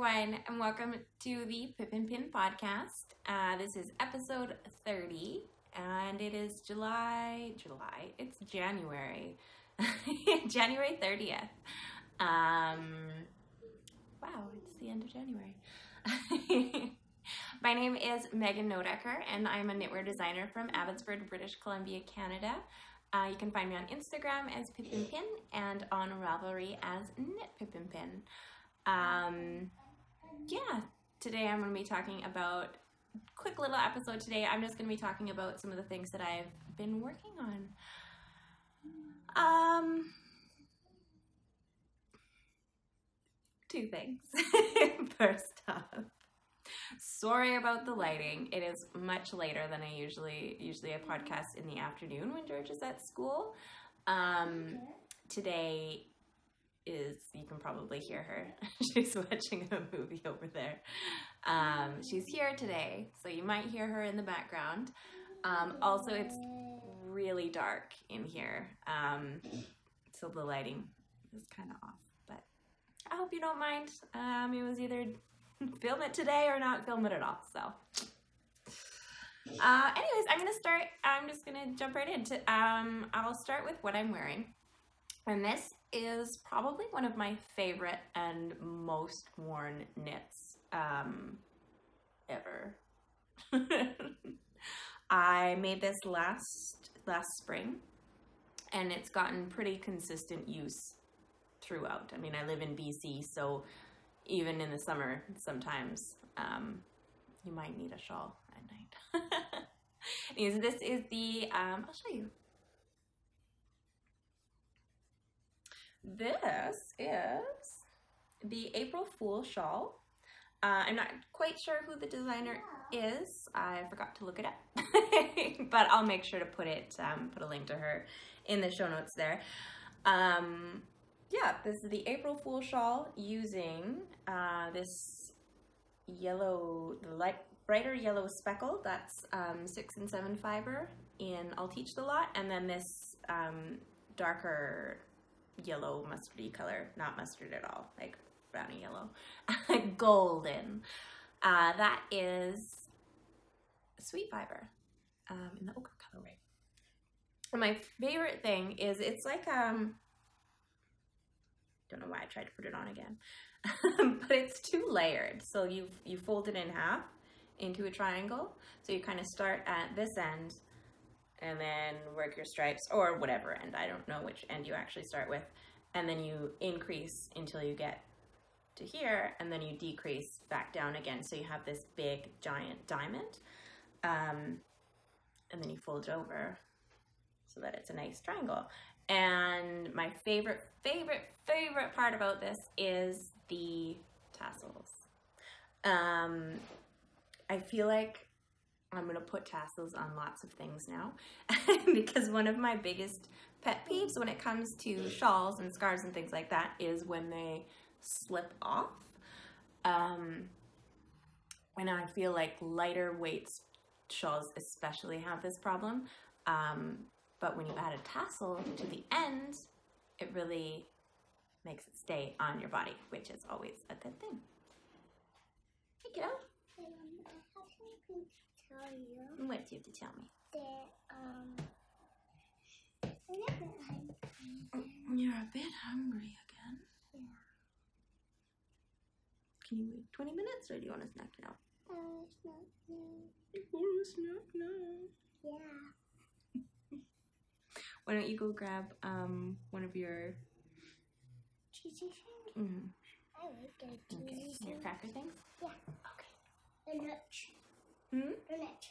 everyone, and welcome to the Pip and Pin Podcast. This is episode 30, and it is January. January 30th. Wow, it's the end of January. My name is Megan Nodecker, and I'm a knitwear designer from Abbotsford, British Columbia, Canada. You can find me on Instagram as Pip and Pin and on Ravelry as Knit Pip and Pin. Today I'm going to be talking about a quick little episode today. I'm just going to be talking about some of the things that I've been working on. Two things. First off, sorry about the lighting. It is much later than I usually I podcast in the afternoon when George is at school. Today is, you can probably hear her. She's watching a movie over there. She's here today, so you might hear her in the background. Also, it's really dark in here, so the lighting is kind of off, but I hope you don't mind. It was either film it today or not film it at all, so. Anyways, I'm just gonna jump right into, I'll start with what I'm wearing. And this is probably one of my favorite and most worn knits ever. I made this last spring, and it's gotten pretty consistent use throughout. I mean, I live in BC, so even in the summer, sometimes you might need a shawl at night. Anyways, this is the, I'll show you. This is the April Fool shawl. I'm not quite sure who the designer is. I forgot to look it up, but I'll make sure to put a link to her in the show notes there. This is the April Fool shawl using this yellow, the brighter yellow speckle. That's 6 and 7 fiber in I'll Teach the Lot, and then this darker yellow mustardy color, not mustard at all, like browny yellow, golden. That is sweet fiber in the ochre colorway. And my favorite thing is it's like don't know why I tried to put it on again, but it's 2 layered. So you fold it in half into a triangle. So you kind of start at this end and then work your stripes, or whatever end, I don't know which end you actually start with, and then you increase until you get to here, and then you decrease back down again, so you have this big giant diamond, and then you fold it over so that it's a nice triangle. And my favorite part about this is the tassels. I feel like I'm going to put tassels on lots of things now because one of my biggest pet peeves when it comes to shawls and scarves and things like that is when they slip off. And I feel like lighter weight shawls especially have this problem. But when you add a tassel to the end, it really makes it stay on your body, which is always a good thing. Hey, kiddo. What do you have to tell me? You're a bit hungry again. Yeah. Can you wait 20 minutes, or do you want a snack now? Snack now. You want a snack now? Yeah. Why don't you go grab one of your cheesy things? Mm-hmm. I like the cheesy things. Your cracker things? Yeah. Okay. The nuts. Hmm? They're nuts.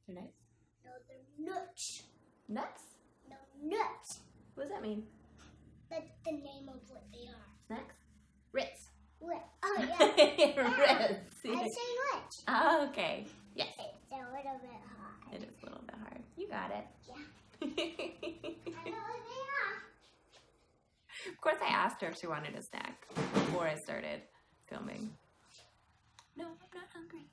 They're nuts? No, they're nuts. Nuts? No, nuts. What does that mean? That's the name of what they are. Snacks? Ritz. What? Oh, yeah. Ritz. I say nuts. Oh, okay. Yes. It's a little bit hard. It is a little bit hard. You got it. Yeah. I know what they are. Of course, I asked her if she wanted a snack before I started filming. No, I'm not hungry.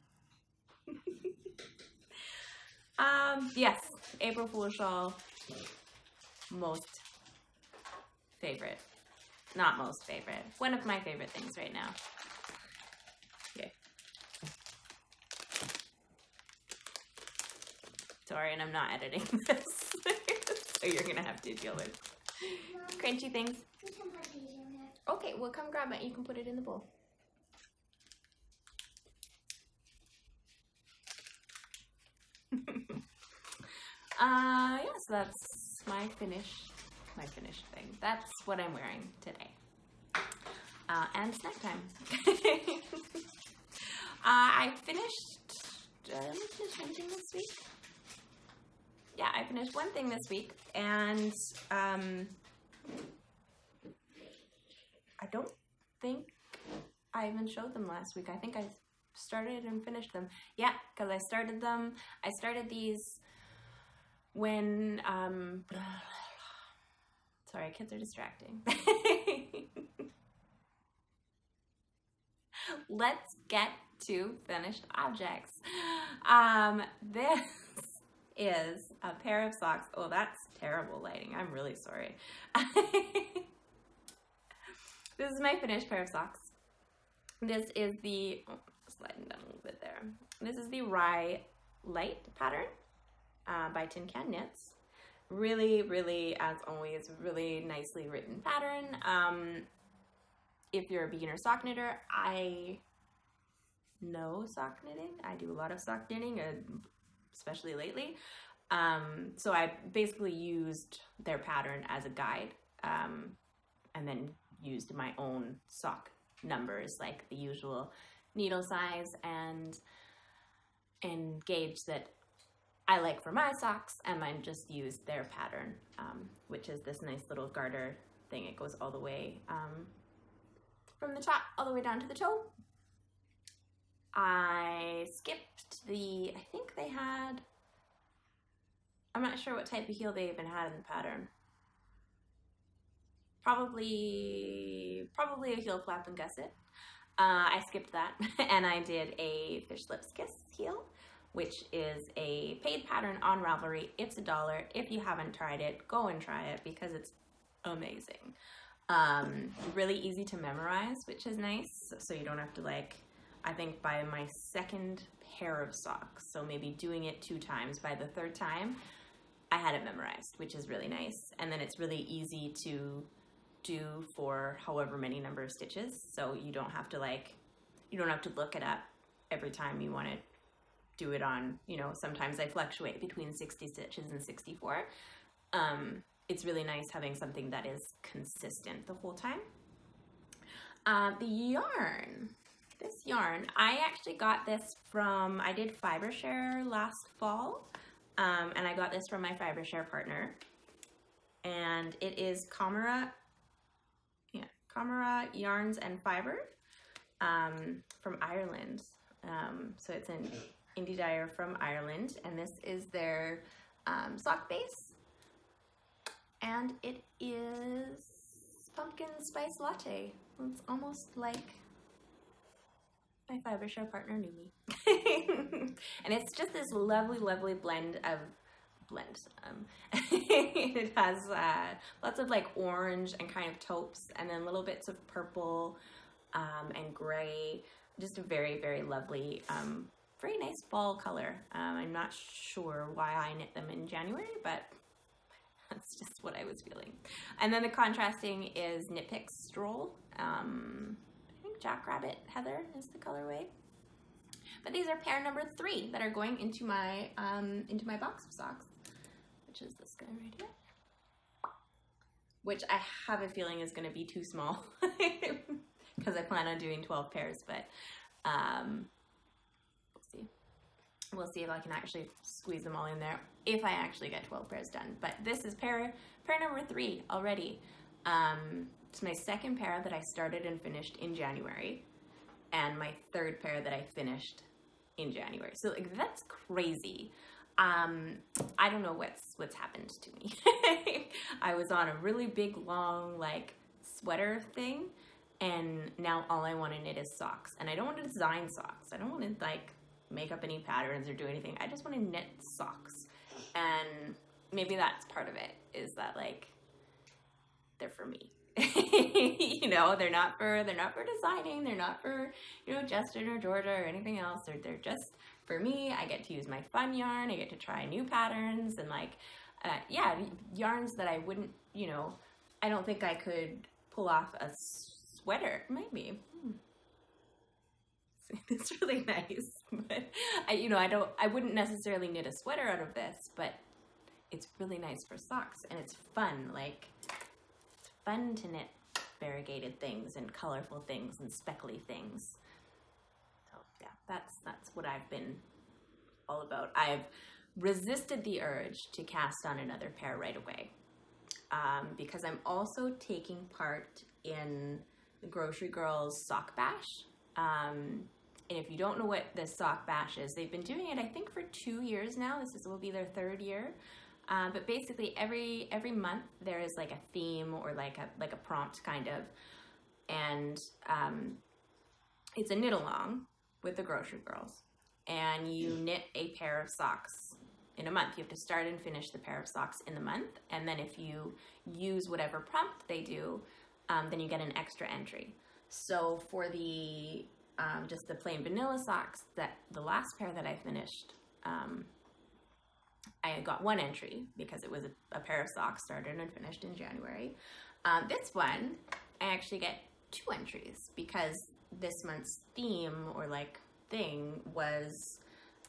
Yes, April Fool's shawl, most favorite. Not most favorite. One of my favorite things right now. Sorry, and I'm not editing this. So you're going to have to deal with crunchy things. We can put these in there. Okay, well, come grab it. You can put it in the bowl. Yes, that's my finished thing. That's what I'm wearing today. And snack time. I finished, did I finish one thing this week? Yeah, I finished one thing this week, and I don't think I even showed them last week. I think I started and finished them. Yeah, because I started these when, sorry, kids are distracting. Let's get to finished objects. This is a pair of socks. Oh, that's terrible lighting. I'm really sorry. This is my finished pair of socks. This is the, oh, sliding down a little bit there. This is the Rye Light pattern by Tin Can Knits. Really, really, as always, really nicely written pattern. If you're a beginner sock knitter, I know sock knitting. I do a lot of sock knitting, especially lately. So I basically used their pattern as a guide, and then used my own sock numbers, like the usual needle size and gauge that I like for my socks, and I just used their pattern, which is this nice little garter thing. It goes all the way from the top all the way down to the toe. I skipped I think they had, I'm not sure what type of heel they even had in the pattern. Probably a heel flap and gusset. I skipped that and I did a Fish Lips Kiss heel, which is a paid pattern on Ravelry. It's $1. If you haven't tried it, go and try it because it's amazing. Really easy to memorize, which is nice. So you don't have to, like, I think by my second pair of socks, so maybe doing it 2 times, by the 3rd time, I had it memorized, which is really nice. And then it's really easy to do for however many number of stitches. So you don't have to look it up every time you want to do it on, you know, sometimes I fluctuate between 60 stitches and 64. It's really nice having something that is consistent the whole time. The yarn, this yarn, I actually got this from, I did fiber share last fall, and I got this from my fiber share partner, and it is Camera Yarns and Fiber from Ireland. So it's an indie dyer from Ireland, and this is their sock base, and it is pumpkin spice latte. It's almost like my fiber share partner knew me. And it's just this lovely, lovely blend. It has lots of like orange and kind of taupes, and then little bits of purple and gray. Just a very, very lovely, very nice fall color. I'm not sure why I knit them in January, but that's just what I was feeling. And then the contrasting is Knit Picks Stroll. I think Jackrabbit Heather is the colorway. But these are pair number 3 that are going into my box of socks, which is this guy right here, which I have a feeling is going to be too small because I plan on doing 12 pairs, but we'll see. We'll see if I can actually squeeze them all in there, if I actually get 12 pairs done. But this is pair number 3 already. It's my 2nd pair that I started and finished in January, and my 3rd pair that I finished in January. So like, that's crazy. I don't know what's happened to me. I was on a really big, long, like, sweater thing, and now all I want to knit is socks. And I don't want to design socks. I don't want to, like, make up any patterns or do anything. I just want to knit socks. And maybe that's part of it, is that, like, they're for me. You know, they're not for designing. They're not for, you know, Justin or Georgia or anything else. They're just for me. I get to use my fun yarn. I get to try new patterns and like, yarns that I wouldn't, I don't think I could pull off a sweater. Maybe. It's really nice, but I wouldn't necessarily knit a sweater out of this, but it's really nice for socks and it's fun. Like, it's fun to knit variegated things and colorful things and speckly things. So yeah, that's what I've been all about. I've resisted the urge to cast on another pair right away, because I'm also taking part in the Grocery Girls Sock Bash. And if you don't know what this sock bash is, they've been doing it, I think, for 2 years now. Will be their 3rd year. But basically, every month there is like a theme or like a prompt kind of, and it's a knit along with the Grocery Girls, and you knit a pair of socks in a month. You have to start and finish the pair of socks in the month, and then if you use whatever prompt they do, then you get an extra entry. So for the just the plain vanilla socks, that the last pair that I finished, I got 1 entry because it was a pair of socks started and finished in January. This one, I actually get 2 entries because this month's theme or like thing was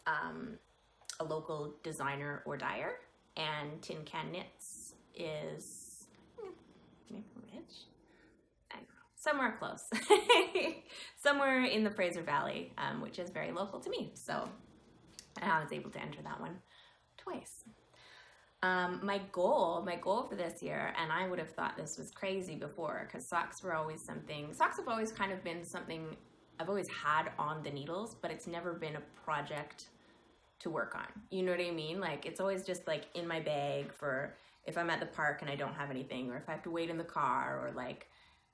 a local designer or dyer, and Tin Can Knits is maybe rich. Somewhere close, somewhere in the Fraser Valley, which is very local to me. So I was able to enter that one twice. My goal for this year, and I would have thought this was crazy before, because socks have always kind of been something I've always had on the needles, but it's never been a project to work on. You know what I mean? Like, it's always just like in my bag for if I'm at the park and I don't have anything, or if I have to wait in the car, or like,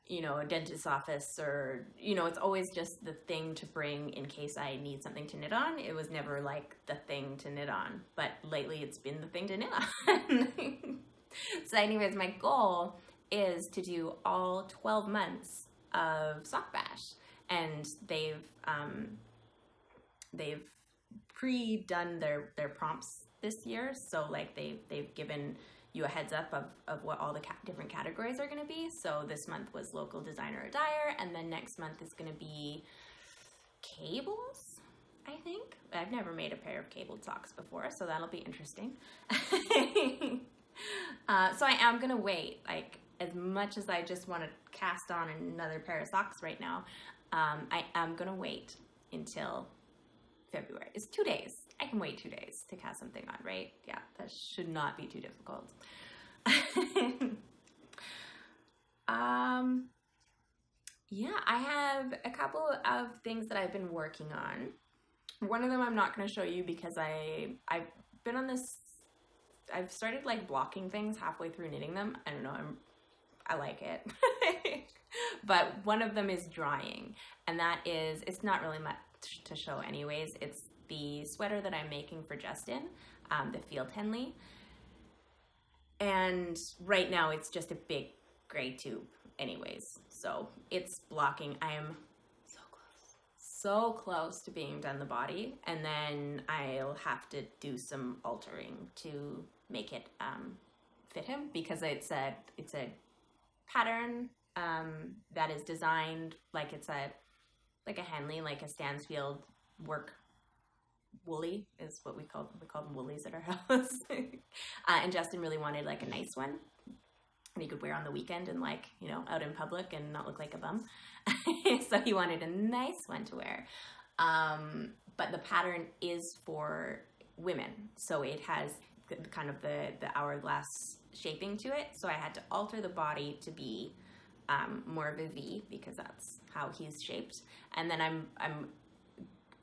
a dentist's office, or, it's always just the thing to bring in case I need something to knit on. It was never like the thing to knit on, but lately it's been the thing to knit on. So anyways, my goal is to do all 12 months of Sock Bash, and they've pre-done their prompts this year. So like they've given you a heads up of what all the different categories are going to be. So this month was local designer or dyer, and then next month is going to be cables, I think. I've never made a pair of cabled socks before, so that'll be interesting. So I am going to wait, like, as much as I just want to cast on another pair of socks right now, I am going to wait until February. It's 2 days. I can wait 2 days to cast something on, right? Yeah, that should not be too difficult. Yeah, I have a couple of things that I've been working on. One of them I'm not going to show you because I've been on this, I've started like blocking things halfway through knitting them. I don't know, I like it. But one of them is drying, and that is, it's not really much to show anyways. It's the sweater that I'm making for Justin, the Field Henley. And right now it's just a big gray tube anyways. So it's blocking. I am so close to being done the body. And then I'll have to do some altering to make it fit him, because it's a pattern that is designed like it's like a Henley, like a Stansfield work woolly is what we call them woolies at our house. And Justin really wanted like a nice one and he could wear on the weekend and like, out in public and not look like a bum. So he wanted a nice one to wear. But the pattern is for women. So it has kind of the hourglass shaping to it. So I had to alter the body to be more of a V, because that's how he's shaped. And then I'm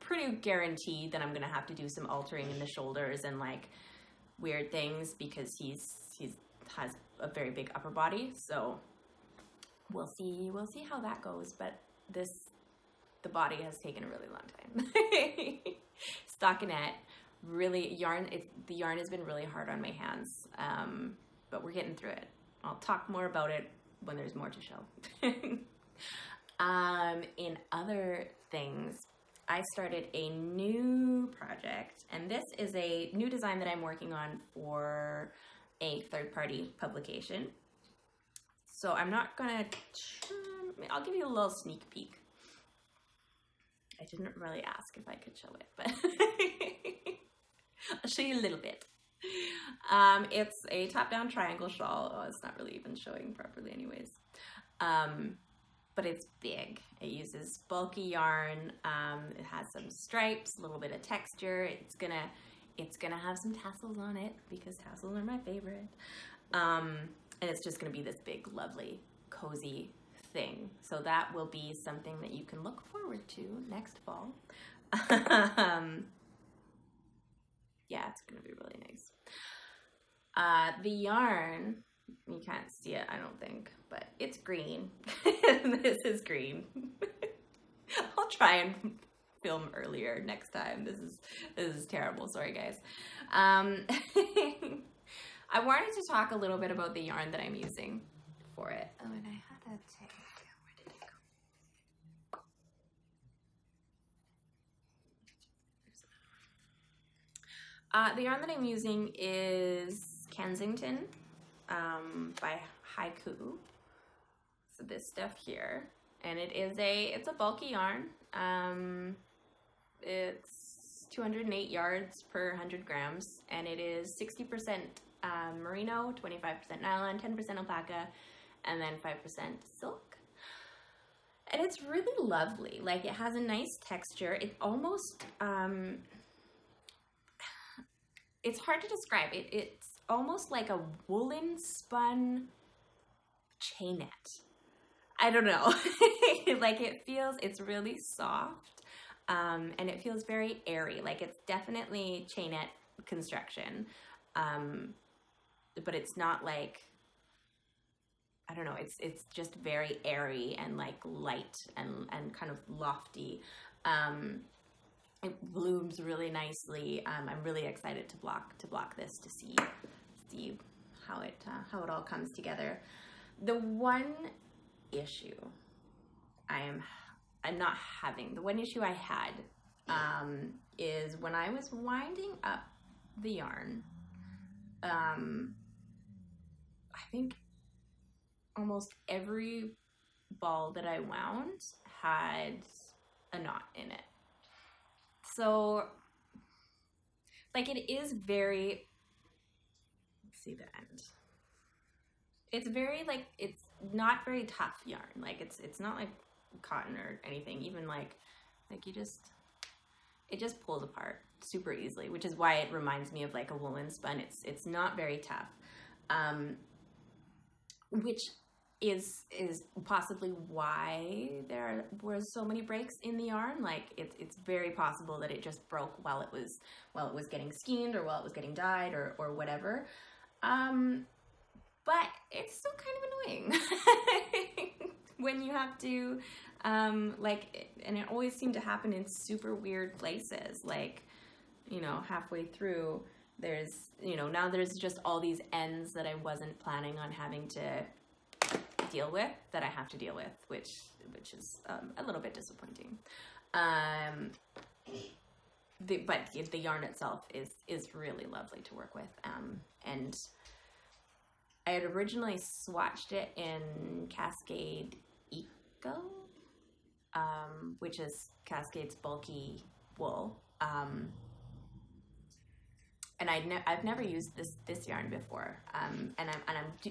pretty guaranteed that I'm gonna have to do some altering in the shoulders and like weird things, because he has a very big upper body. So we'll see how that goes. But the body has taken a really long time. Stockinette, really the yarn has been really hard on my hands, but we're getting through it. I'll talk more about it when there's more to show. In other things, I started a new project, and this is a new design that I'm working on for a third-party publication. So I'm not gonna, I'll give you a little sneak peek. I didn't really ask if I could show it, but I'll show you a little bit. It's a top-down triangle shawl. Oh, it's not really even showing properly anyways. But it's big. It uses bulky yarn. It has some stripes, a little bit of texture. It's gonna have some tassels on it because tassels are my favorite. And it's just gonna be this big, lovely, cozy thing. So that will be something that you can look forward to next fall. Yeah, it's gonna be really nice. The yarn, you can't see it, I don't think, but it's green. This is green. I'll try and film earlier next time. This is terrible. Sorry, guys. I wanted to talk a little bit about the yarn that I'm using for it. Oh, and I had a tag. Where did it go? The yarn that I'm using is Kensington by Haiku. So this stuff here, and it's a bulky yarn. It's 208 yards per 100 grams, and it is 60% merino, 25% nylon, 10% alpaca, and then 5% silk. And it's really lovely. Like, it has a nice texture. It almost it's hard to describe. It's almost like a woolen spun chainette. I don't know. Like, it's really soft, and it feels very airy. Like, it's definitely chainette construction, but it's not like, I don't know, it's just very airy and like light and kind of lofty. It blooms really nicely. I'm really excited to block this to see how it all comes together. The one issue I'm not having, the one issue I had is when I was winding up the yarn, I think almost every ball that I wound had a knot in it. So, like, it is very, let's see the end. It's very, like, it's not very tough yarn. Like, it's not like cotton or anything. Even like it just pulls apart super easily, which is why it reminds me of like a woolen spun. It's not very tough, which is possibly why there were so many breaks in the yarn. Like, it's very possible that it just broke while it was getting skeined or while it was getting dyed or whatever. But it's still kind of annoying when you have to, like, and it always seemed to happen in super weird places. Like, you know, halfway through, there's, you know, now there's just all these ends that I wasn't planning on having to deal with that I have to deal with, which is a little bit disappointing. But the yarn itself is really lovely to work with, and I had originally swatched it in Cascade Eco, which is Cascade's bulky wool, and I've never used this yarn before, and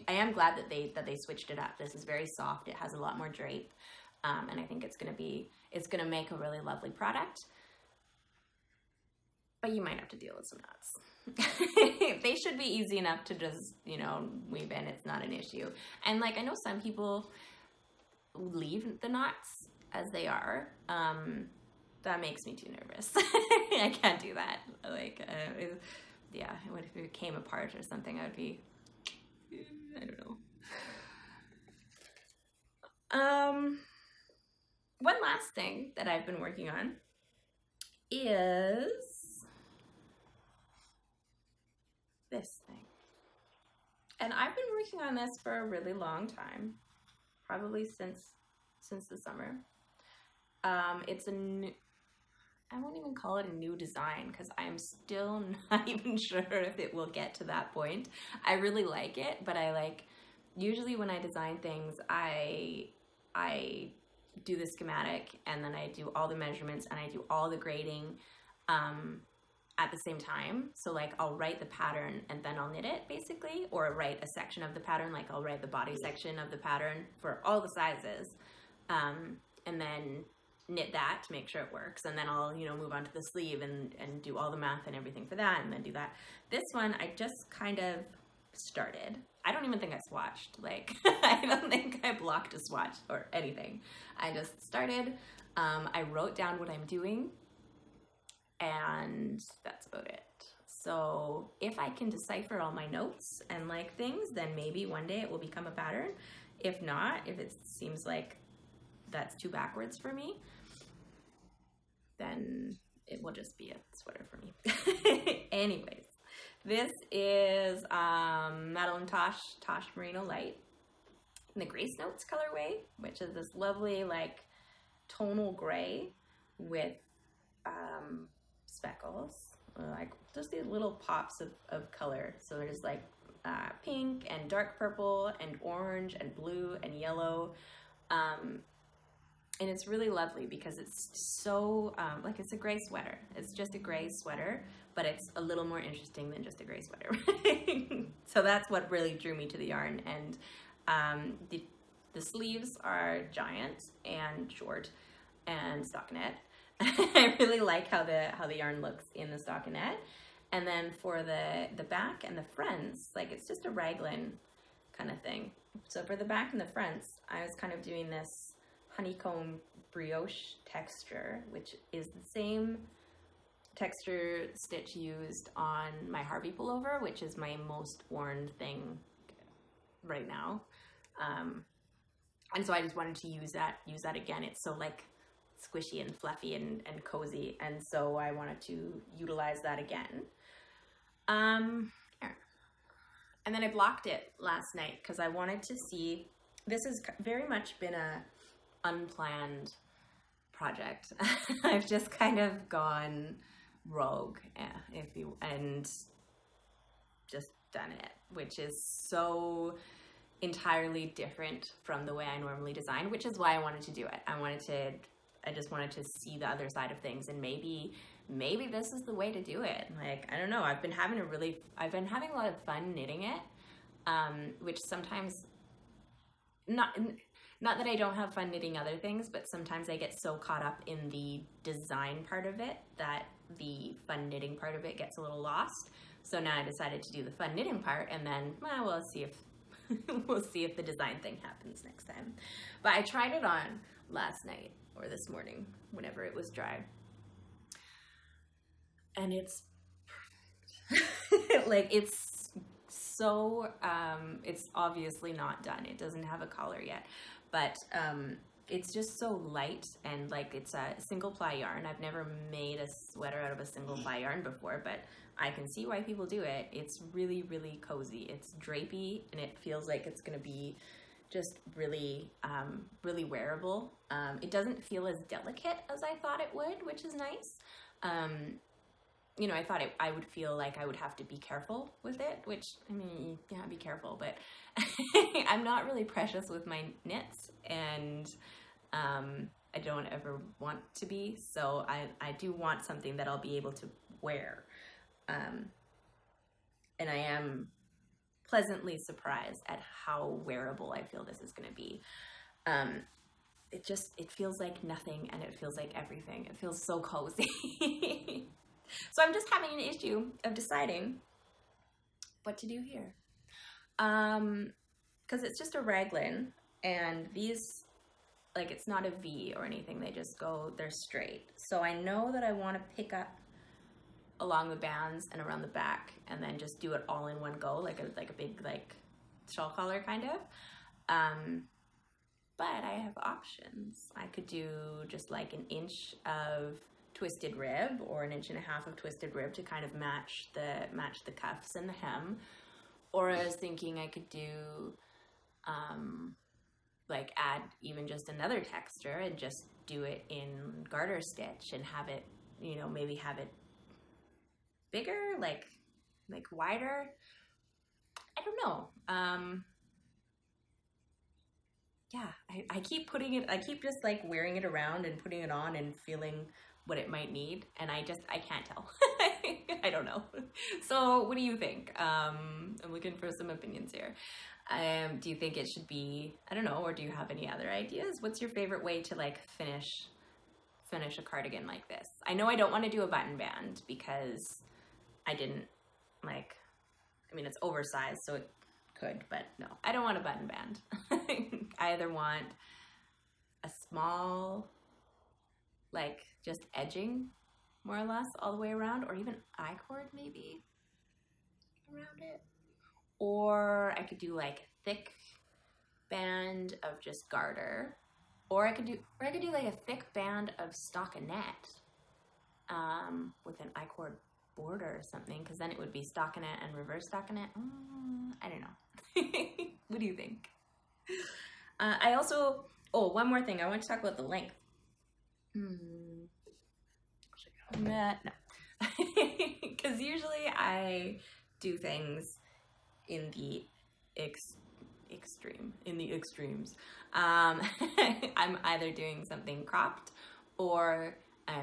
I am glad that they switched it up. This is very soft. It has a lot more drape, and I think it's gonna make a really lovely product. But you might have to deal with some knots. They should be easy enough to just, you know, weave in. It's not an issue. And like, I know some people leave the knots as they are. That makes me too nervous. I can't do that. Like, yeah, if it came apart or something, I would be, I don't know. One last thing that I've been working on is this thing. And I've been working on this for a really long time, probably since the summer. It's a I won't even call it a new design because I'm still not even sure if it will get to that point. I really like it, but usually when I design things, I do the schematic and then I do all the measurements and I do all the grading at the same time. So like I'll write the pattern and then I'll knit it basically, or write a section of the pattern, like I'll write the body section of the pattern for all the sizes, and then knit that to make sure it works, and then I'll move on to the sleeve and do all the math and everything for that, and then do that. This one I just kind of started. I don't even think I swatched, like I don't think I blocked a swatch or anything. I just started. I wrote down what I'm doing and that's about it. So if I can decipher all my notes and like things, then maybe one day it will become a pattern. If not, if it seems like that's too backwards for me, then it will just be a sweater for me. Anyways, this is Madeline Tosh Merino Light in the Grace Notes colorway, which is this lovely like tonal gray with speckles, like just these little pops of color. So there's like pink and dark purple and orange and blue and yellow. And it's really lovely because it's so, like it's a gray sweater. It's just a gray sweater, but it's a little more interesting than just a gray sweater. So that's what really drew me to the yarn. And the sleeves are giant and short and stockinette. I really like how the yarn looks in the stockinette. And then for the back and the fronts, like it's just a raglan kind of thing. So for the back and the fronts, I was kind of doing this honeycomb brioche texture, which is the same texture stitch used on my Harvey pullover, which is my most worn thing right now. And so I just wanted to use that again. It's so like squishy and fluffy and cozy, and so I wanted to utilize that again. And then I blocked it last night because I wanted to see, this has very much been a unplanned project. I've just kind of gone rogue, and just done it, which is so entirely different from the way I normally design, which is why I wanted to do it. I just wanted to see the other side of things, and maybe this is the way to do it. Like, I don't know, I've been having a lot of fun knitting it, which sometimes, not that I don't have fun knitting other things, but sometimes I get so caught up in the design part of it that the fun knitting part of it gets a little lost. So now I decided to do the fun knitting part, and then, well, we'll see if the design thing happens next time. But I tried it on last night, or this morning, whenever it was dry. And it's perfect. Like, it's so, it's obviously not done. It doesn't have a collar yet, but it's just so light, and like it's a single ply yarn. I've never made a sweater out of a single ply yarn before, but I can see why people do it. It's really, really cozy. It's drapey, and it feels like it's gonna be just really, really wearable. It doesn't feel as delicate as I thought it would, which is nice. You know, I thought I would feel like I would have to be careful with it, which, I mean, yeah, be careful, but I'm not really precious with my knits, and I don't ever want to be, so I do want something that I'll be able to wear. And I am pleasantly surprised at how wearable I feel this is going to be. It feels like nothing, and it feels like everything. It feels so cozy. So I'm just having an issue of deciding what to do here. Because it's just a raglan, and these, like, it's not a V or anything. They just go, they're straight. So I know that I want to pick up along the bands and around the back, and then just do it all in one go, like a big, like, shawl collar kind of. But I have options. I could do just like an inch of twisted rib, or 1.5 inches of twisted rib to kind of match the cuffs and the hem. Or I was thinking I could do like add even just another texture and just do it in garter stitch and have it you know, maybe have it bigger, like wider. I don't know. Yeah, I keep putting it, I keep just like wearing it around and putting it on and feeling what it might need. And I can't tell. I don't know. So what do you think? I'm looking for some opinions here. Do you think it should be, I don't know, or do you have any other ideas? What's your favorite way to like finish a cardigan like this? I know I don't want to do a button band because I didn't like, I mean, it's oversized, so it could, but no, I don't want a button band. I either want a small, like just edging more or less all the way around, or even I-cord maybe around it. Or I could do like a thick band of just garter, or I could do like a thick band of stockinette with an I-cord border or something, because then it would be stockinette and reverse stockinette. I don't know. What do you think? I also, one more thing. I want to talk about the length. No. Because usually I do things in the extremes. I'm either doing something cropped or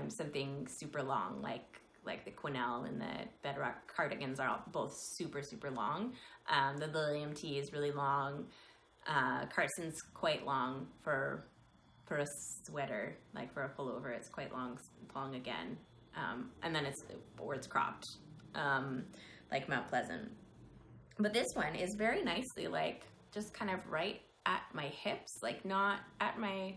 something super long, like the Quenelle and the Bedrock cardigans are all both super, super long. The Lilium T is really long. Carson's quite long for a sweater, like for a pullover, it's quite long again. And then it's cropped, like Mount Pleasant. But this one is very nicely, like, just kind of right at my hips, like not at my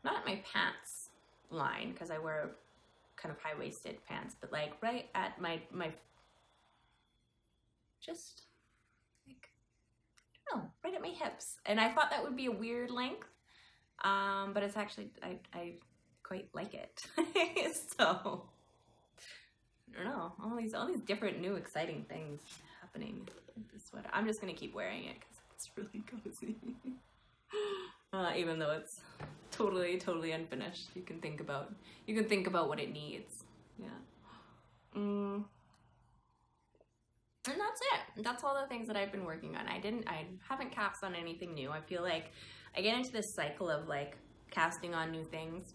pants line, because I wear kind of high-waisted pants, but like right at my just like, I don't know, right at my hips. And I thought that would be a weird length, but it's actually, I quite like it. So I don't know, all these different new exciting things happening with this sweater. I'm just gonna keep wearing it because it's really cozy. Even though it's totally unfinished, you can think about what it needs. Yeah. And that's it. That's all the things that I've been working on. I haven't cast on anything new. I feel like I get into this cycle of like casting on new things,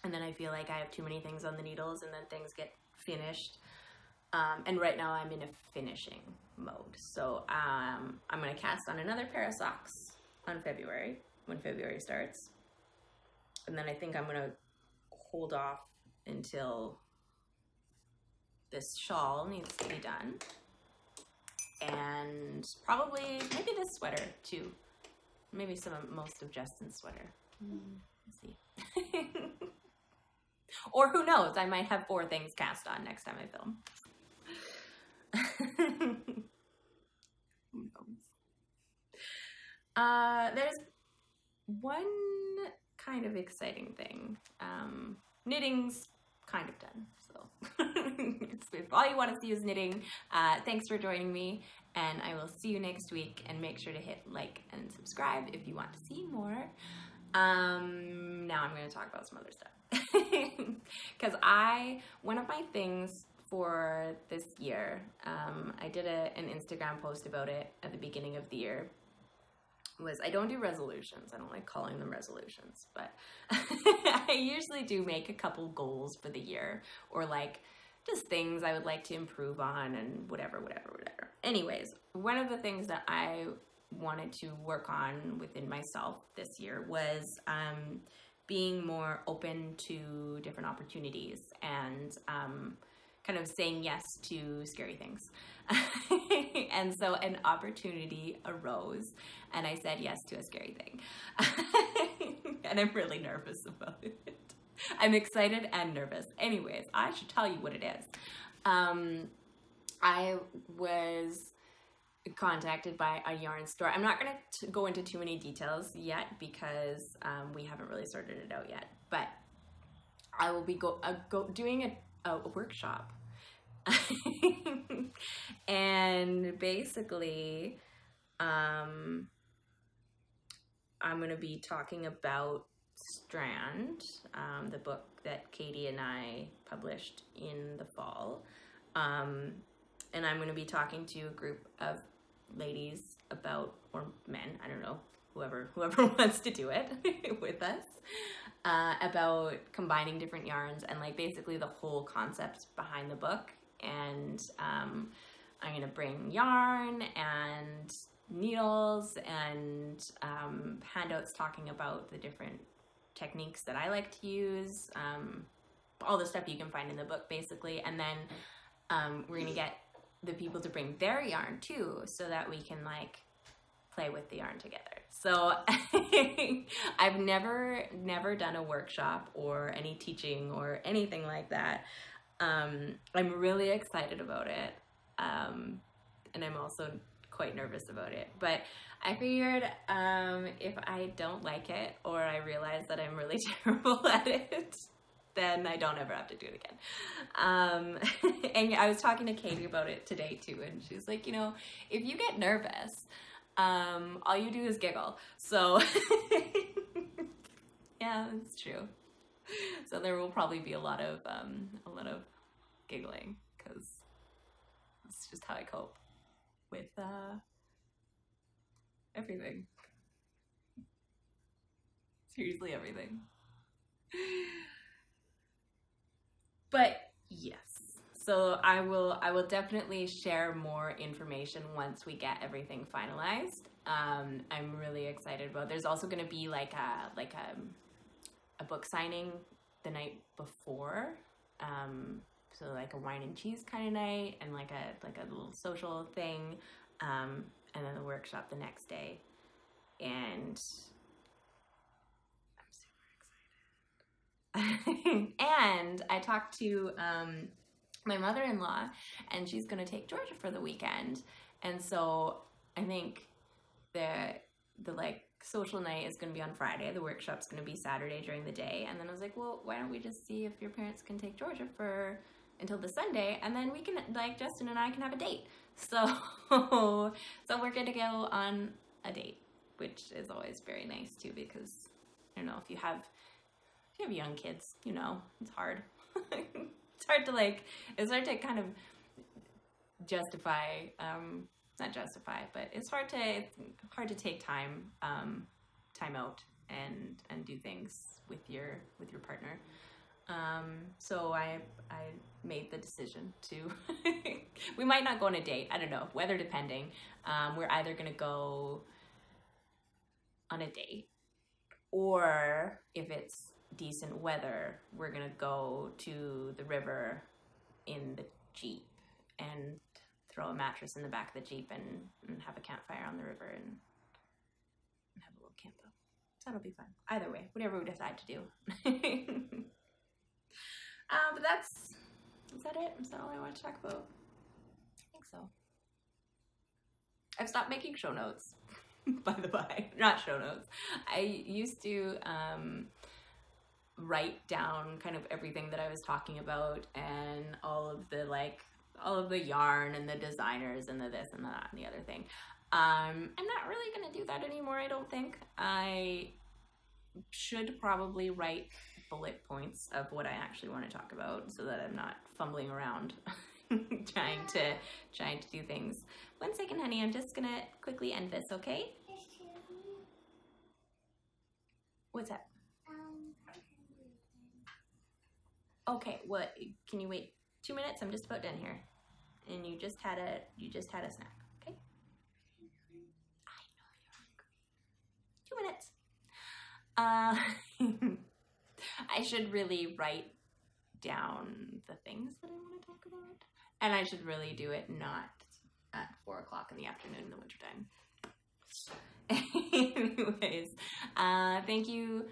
and then I feel like I have too many things on the needles, and then things get finished. And right now I'm in a finishing mode. So I'm gonna cast on another pair of socks on February, when February starts. And then I think I'm gonna hold off until this shawl needs to be done. And probably maybe this sweater too. Maybe most of Justin's sweater. Let's see. Or who knows, I might have 4 things cast on next time I film. Who knows? There's one kind of exciting thing. Knitting's kind of done, so if all you want to see is knitting, thanks for joining me, and I will see you next week. And make sure to hit like and subscribe if you want to see more. Now I'm going to talk about some other stuff. Because one of my things for this year, I did an Instagram post about it at the beginning of the year, was I don't do resolutions. I don't like calling them resolutions, but I usually do make a couple goals for the year, or like just things I would like to improve on and whatever. Anyways, one of the things that I wanted to work on within myself this year was being more open to different opportunities and kind of saying yes to scary things. And so an opportunity arose and I said yes to a scary thing. And I'm really nervous about it. I'm excited and nervous. Anyways, I should tell you what it is. I was contacted by a yarn store. I'm not going to go into too many details yet because we haven't really sorted it out yet, but I will be doing a workshop. And basically I'm going to be talking about Strand, the book that Katie and I published in the fall. And I'm going to be talking to a group of ladies about, or men, I don't know, whoever wants to do it with us, about combining different yarns and like basically the whole concept behind the book. And I'm going to bring yarn and needles and handouts talking about the different techniques that I like to use, all the stuff you can find in the book basically. And then we're going to get the people to bring their yarn too, so that we can like play with the yarn together. So I've never done a workshop or any teaching or anything like that. I'm really excited about it. And I'm also quite nervous about it. But I figured if I don't like it or I realize that I'm really terrible at it, then I don't ever have to do it again. And I was talking to Katie about it today too, and she's like, you know, if you get nervous, all you do is giggle. So yeah, it's true. So there will probably be a lot of giggling, because it's just how I cope with everything. Seriously, everything. But yes, so I will definitely share more information once we get everything finalized. I'm really excited about. There's also going to be like a book signing the night before, so like a wine and cheese kind of night, and like a little social thing, and then the workshop the next day, and and I talked to my mother-in-law, and she's going to take Georgia for the weekend, and so I think the like social night is going to be on Friday, the workshop's going to be Saturday during the day, and then I was like, well, why don't we just see if your parents can take Georgia until the Sunday, and then we can, like, Justin and I can have a date. So we're going to go on a date, which is always very nice too, because I don't know, if you have young kids, you know, it's hard. It's hard to kind of justify, not justify, but it's hard to take time out and do things with your partner. So I made the decision to, we might not go on a date, I don't know, weather depending. We're either gonna go on a date, or if it's decent weather, we're gonna go to the river in the Jeep and throw a mattress in the back of the Jeep and have a campfire on the river and have a little camp out. So that'll be fun. Either way, whatever we decide to do. But is that it? Is that all I want to talk about? I think so. I've stopped making show notes, by the by. Not show notes. I used to write down kind of everything that I was talking about, and all of the yarn and the designers and the this and that and the other thing. I'm not really going to do that anymore, I don't think. I should probably write bullet points of what I actually want to talk about, so that I'm not fumbling around trying to do things. 1 second, honey, I'm just gonna quickly end this, okay? What's that? Okay, what? Can you wait 2 minutes? I'm just about done here. And you just had a snack, okay? I know you're hungry. 2 minutes. I should really write down the things that I want to talk about. And I should really do it not at 4 o'clock in the afternoon in the wintertime. Anyways, thank you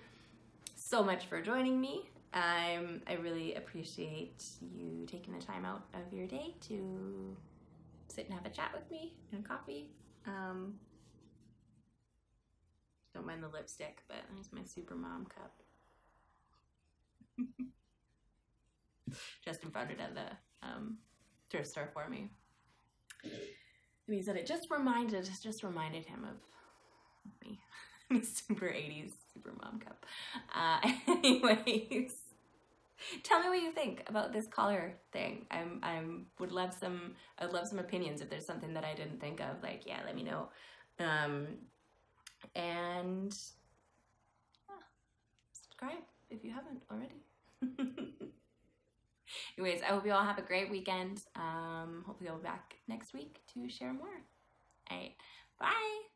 so much for joining me. I really appreciate you taking the time out of your day to sit and have a chat with me and coffee. Don't mind the lipstick, but there's my super mom cup. Justin found it at the thrift store for me. And he said it just reminded him of me. Super 80s, super mom cup. Anyways, tell me what you think about this collar thing. I'd love some opinions. If there's something that I didn't think of, like, yeah, let me know. And subscribe if you haven't already. Anyways, I hope you all have a great weekend. Hopefully I'll be back next week to share more. All right, bye.